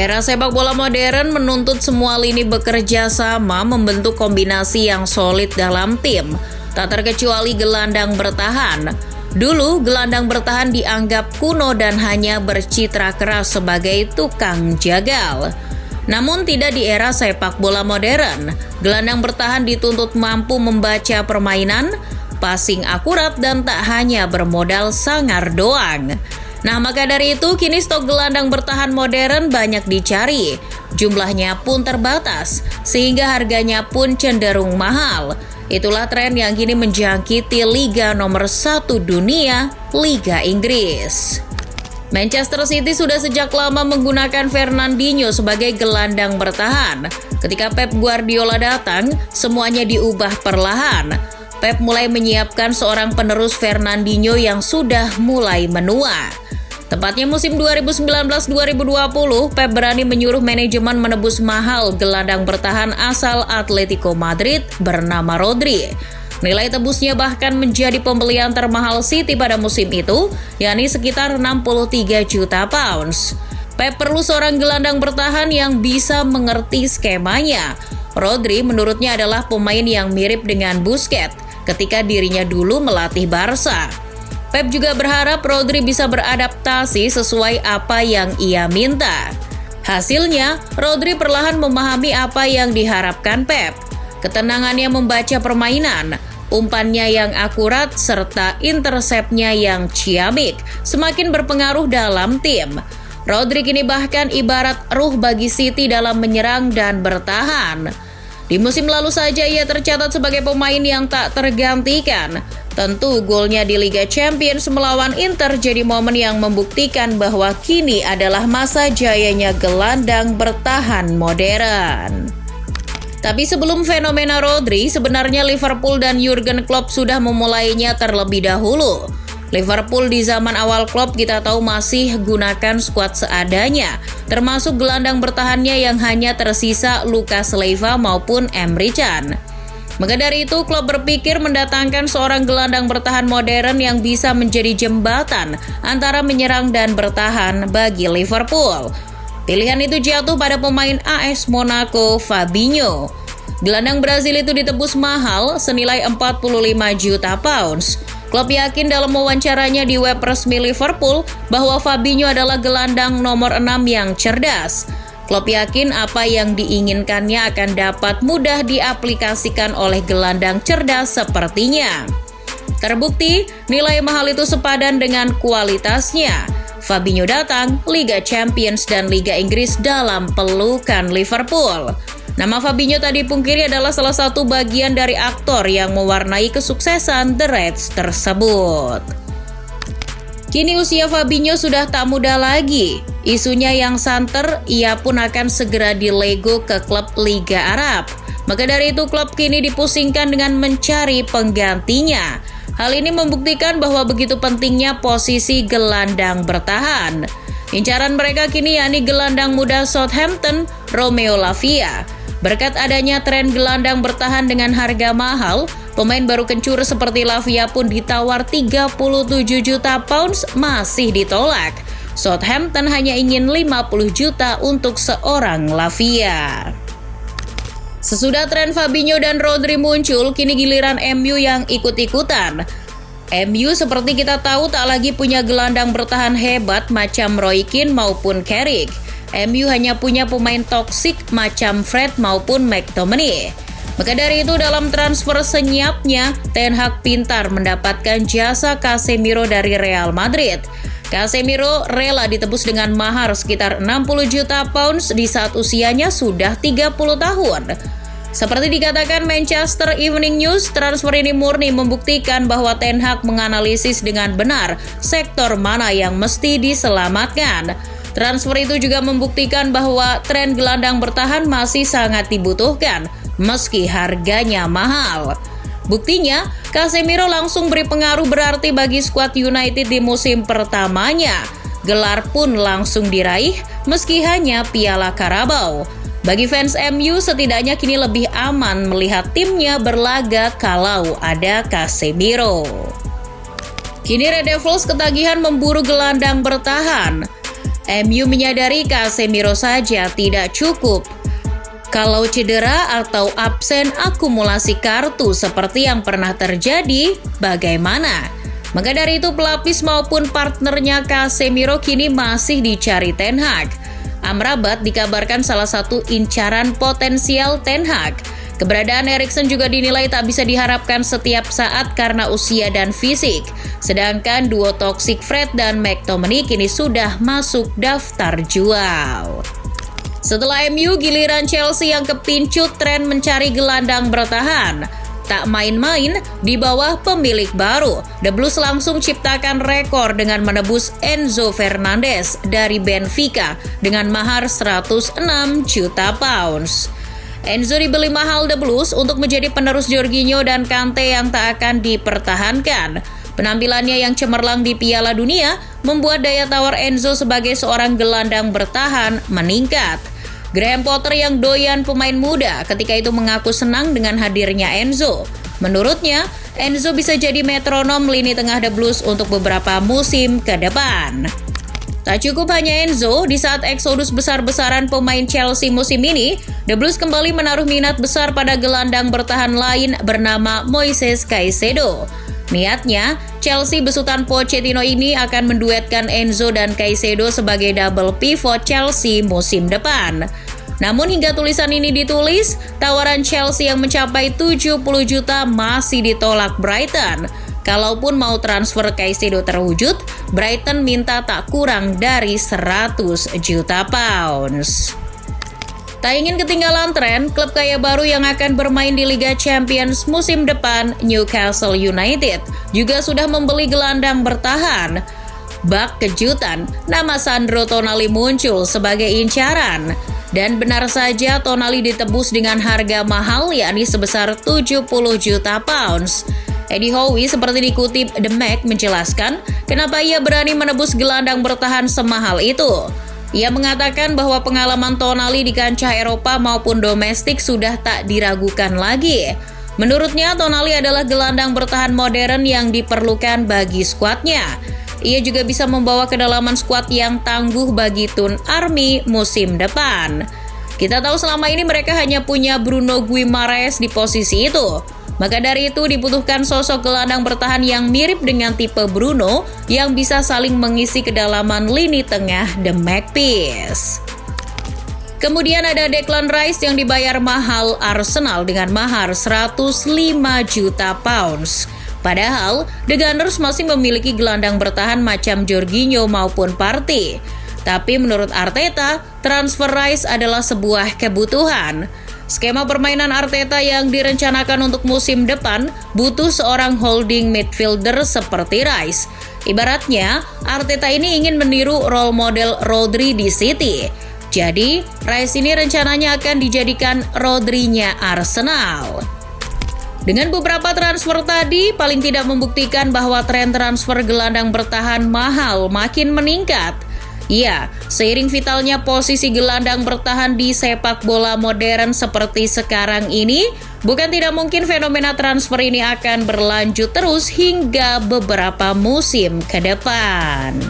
Era sepak bola modern menuntut semua lini bekerja sama membentuk kombinasi yang solid dalam tim, tak terkecuali gelandang bertahan. Dulu, gelandang bertahan dianggap kuno dan hanya bercitra keras sebagai tukang jagal. Namun tidak di era sepak bola modern. Gelandang bertahan dituntut mampu membaca permainan, passing akurat, dan tak hanya bermodal sangar doang. Nah, maka dari itu kini stok gelandang bertahan modern banyak dicari. Jumlahnya pun terbatas, sehingga harganya pun cenderung mahal. Itulah tren yang kini menjangkiti liga nomor 1 dunia, Liga Inggris. Manchester City sudah sejak lama menggunakan Fernandinho sebagai gelandang bertahan. Ketika Pep Guardiola datang, semuanya diubah perlahan. Pep mulai menyiapkan seorang penerus Fernandinho yang sudah mulai menua. Tepatnya musim 2019-2020, Pep berani menyuruh manajemen menebus mahal gelandang bertahan asal Atletico Madrid bernama Rodri. Nilai tebusnya bahkan menjadi pembelian termahal City pada musim itu, yakni sekitar 63 juta pounds. Pep perlu seorang gelandang bertahan yang bisa mengerti skemanya. Rodri menurutnya adalah pemain yang mirip dengan Busquets ketika dirinya dulu melatih Barca. Pep juga berharap Rodri bisa beradaptasi sesuai apa yang ia minta. Hasilnya, Rodri perlahan memahami apa yang diharapkan Pep. Ketenangannya membaca permainan, umpannya yang akurat, serta interceptnya yang ciamik semakin berpengaruh dalam tim. Rodri kini bahkan ibarat ruh bagi City dalam menyerang dan bertahan. Di musim lalu saja ia tercatat sebagai pemain yang tak tergantikan. Tentu golnya di Liga Champions melawan Inter jadi momen yang membuktikan bahwa kini adalah masa jayanya gelandang bertahan modern. Tapi sebelum fenomena Rodri, sebenarnya Liverpool dan Jurgen Klopp sudah memulainya terlebih dahulu. Liverpool di zaman awal Klopp kita tahu masih gunakan skuad seadanya, termasuk gelandang bertahannya yang hanya tersisa Lucas Leiva maupun Emre Can. Maka dari itu, Klopp berpikir mendatangkan seorang gelandang bertahan modern yang bisa menjadi jembatan antara menyerang dan bertahan bagi Liverpool. Pilihan itu jatuh pada pemain AS Monaco, Fabinho. Gelandang Brasil itu ditebus mahal senilai 45 juta pounds. Klopp yakin dalam wawancaranya di web resmi Liverpool bahwa Fabinho adalah gelandang nomor 6 yang cerdas. Klopp yakin apa yang diinginkannya akan dapat mudah diaplikasikan oleh gelandang cerdas sepertinya. Terbukti, nilai mahal itu sepadan dengan kualitasnya. Fabinho datang, Liga Champions dan Liga Inggris dalam pelukan Liverpool. Nama Fabinho tadi pungkiri adalah salah satu bagian dari aktor yang mewarnai kesuksesan The Reds tersebut. Kini usia Fabinho sudah tak muda lagi. Isunya yang santer, ia pun akan segera dilego ke klub Liga Arab. Maka dari itu klub kini dipusingkan dengan mencari penggantinya. Hal ini membuktikan bahwa begitu pentingnya posisi gelandang bertahan. Incaran mereka kini yakni gelandang muda Southampton, Romeo Lavia. Berkat adanya tren gelandang bertahan dengan harga mahal, pemain baru kencur seperti Lavia pun ditawar 37 juta pounds masih ditolak. Southampton hanya ingin 50 juta untuk seorang Lavia. Sesudah tren Fabinho dan Rodri muncul, kini giliran MU yang ikut-ikutan. MU seperti kita tahu tak lagi punya gelandang bertahan hebat macam Roy Keane maupun Carrick. MU hanya punya pemain toksik macam Fred maupun McTominay. Maka dari itu dalam transfer senyapnya, Ten Hag pintar mendapatkan jasa Casemiro dari Real Madrid. Casemiro rela ditebus dengan mahar sekitar 60 juta pounds di saat usianya sudah 30 tahun. Seperti dikatakan Manchester Evening News, transfer ini murni membuktikan bahwa Ten Hag menganalisis dengan benar sektor mana yang mesti diselamatkan. Transfer itu juga membuktikan bahwa tren gelandang bertahan masih sangat dibutuhkan, meski harganya mahal. Buktinya, Casemiro langsung beri pengaruh berarti bagi skuad United di musim pertamanya. Gelar pun langsung diraih, meski hanya Piala Carabao. Bagi fans MU, setidaknya kini lebih aman melihat timnya berlaga kalau ada Casemiro. Kini Red Devils ketagihan memburu gelandang bertahan. MU menyadari Casemiro saja tidak cukup. Kalau cedera atau absen akumulasi kartu seperti yang pernah terjadi, bagaimana? Maka dari itu pelapis maupun partnernya Casemiro kini masih dicari Ten Hag. Amrabat dikabarkan salah satu incaran potensial Ten Hag. Keberadaan Eriksen juga dinilai tak bisa diharapkan setiap saat karena usia dan fisik. Sedangkan duo toksik Fred dan McTominay kini sudah masuk daftar jual. Setelah MU, giliran Chelsea yang kepincut tren mencari gelandang bertahan. Tak main-main, di bawah pemilik baru, The Blues langsung ciptakan rekor dengan menebus Enzo Fernandez dari Benfica dengan mahar 106 juta pounds. Enzo dibeli mahal The Blues untuk menjadi penerus Jorginho dan Kante yang tak akan dipertahankan. Penampilannya yang cemerlang di Piala Dunia membuat daya tawar Enzo sebagai seorang gelandang bertahan meningkat. Graham Potter yang doyan pemain muda ketika itu mengaku senang dengan hadirnya Enzo. Menurutnya, Enzo bisa jadi metronom lini tengah The Blues untuk beberapa musim ke depan. Tak cukup hanya Enzo, di saat eksodus besar-besaran pemain Chelsea musim ini, The Blues kembali menaruh minat besar pada gelandang bertahan lain bernama Moises Caicedo. Niatnya, Chelsea besutan Pochettino ini akan menduetkan Enzo dan Caicedo sebagai double pivot Chelsea musim depan. Namun hingga tulisan ini ditulis, tawaran Chelsea yang mencapai 70 juta masih ditolak Brighton. Kalaupun mau transfer Caicedo terwujud, Brighton minta tak kurang dari 100 juta pounds. Tak ingin ketinggalan tren, klub kaya baru yang akan bermain di Liga Champions musim depan, Newcastle United, juga sudah membeli gelandang bertahan. Bak kejutan, nama Sandro Tonali muncul sebagai incaran. Dan benar saja Tonali ditebus dengan harga mahal yakni sebesar 70 juta pounds. Eddie Howe seperti dikutip The Mac menjelaskan kenapa ia berani menebus gelandang bertahan semahal itu. Ia mengatakan bahwa pengalaman Tonali di kancah Eropa maupun domestik sudah tak diragukan lagi. Menurutnya, Tonali adalah gelandang bertahan modern yang diperlukan bagi skuadnya. Ia juga bisa membawa kedalaman skuad yang tangguh bagi Thun Army musim depan. Kita tahu selama ini mereka hanya punya Bruno Guimaraes di posisi itu. Maka dari itu dibutuhkan sosok gelandang bertahan yang mirip dengan tipe Bruno yang bisa saling mengisi kedalaman lini tengah The Magpies. Kemudian ada Declan Rice yang dibayar mahal Arsenal dengan mahar 105 juta pounds. Padahal The Gunners masih memiliki gelandang bertahan macam Jorginho maupun Partey. Tapi menurut Arteta, transfer Rice adalah sebuah kebutuhan. Skema permainan Arteta yang direncanakan untuk musim depan butuh seorang holding midfielder seperti Rice. Ibaratnya, Arteta ini ingin meniru role model Rodri di City. Jadi, Rice ini rencananya akan dijadikan Rodri-nya Arsenal. Dengan beberapa transfer tadi, paling tidak membuktikan bahwa tren transfer gelandang bertahan mahal makin meningkat. Ya, seiring vitalnya posisi gelandang bertahan di sepak bola modern seperti sekarang ini, bukan tidak mungkin fenomena transfer ini akan berlanjut terus hingga beberapa musim ke depan.